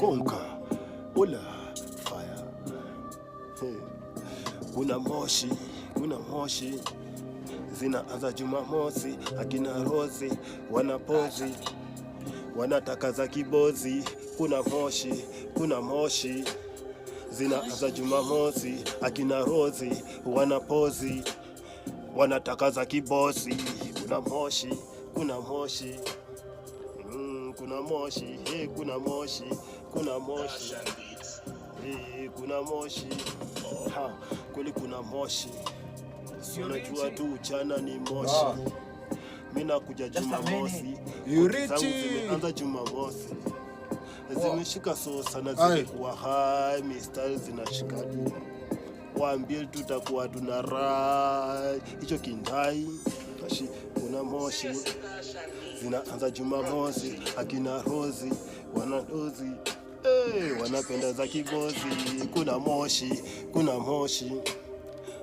konka ula fire. Hey. Kuna moshi zinaanza Jumamosi, akina Rozi wanapozi wanataka za kibozi. Kuna moshi zinaanza Jumamosi, akina Rozi wanapozi wanataka za kibosi. Kuna moshi kuna moshi kweli kuna moshi. Unajua tu uchana ni moshi. Mimi nakuja Jumamosi, zangu zimeanza Jumamosi, zimeshika sosa na zimekuwa high, mistari zinashika. Waambie tutakuwa tuna rai hicho kindai. Kuna moshi zinaanza Jumamosi, akina Rozi wanadozi wanapenda za kibozi. Kuna moshi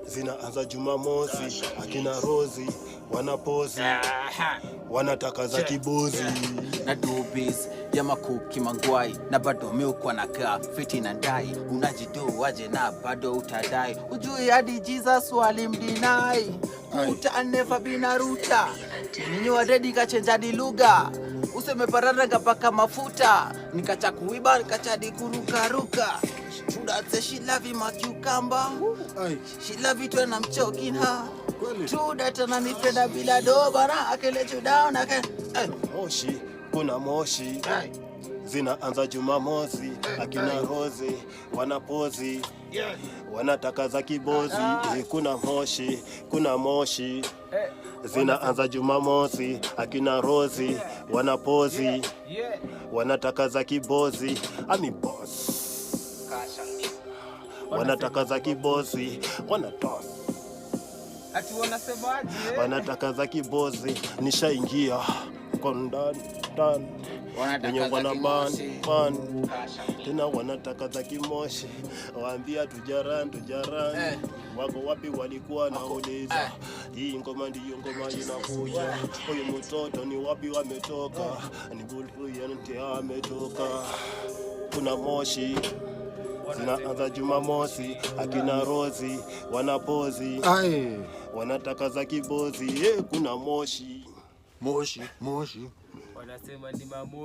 zinaanza Jumamosi, akina Rozi wanapozi wanataka za kibozi. Na dubis ya makuki mangwai na bado miukwa na kaa fiti na ndai. Unajidu waje na bado utadai. Ujui hadi Jesus walimdinai. Uta never been a ruta. Ninyo ready kachenja di lugha. Useme parara kapaka mafuta. Nikacha kuiba nikacha di kuruka. Truda say she love him a cucumber. She love it when I'm choking her. Truda tana nipenda bila doba na akele you down again. Kuna moshi zinaanza Jumamosi, akina Rozi wanapozi wanataka za kibozi. Kuna moshi zinaanza Jumamosi, akina Rozi wanapozi wanataka za kibozi. Ami boss wanataka za kibozi, wanatoss ati wanasemaje? Wanataka za kibozi. Nishaingia kwa ndani wanataka tena wanataka za kimoshi. Waambia tujaran wako wapi walikuwa nauliza. Hii ngoma ndiyo ngoma inakuja. Huyu mtoto ni wapi wametoka? Ni Bulfu ametoka. Kuna moshi zinaanza Jumamosi, akina Rozi wanapozi wanataka za kibozi. Kuna moshi wanasema ni mamoshi.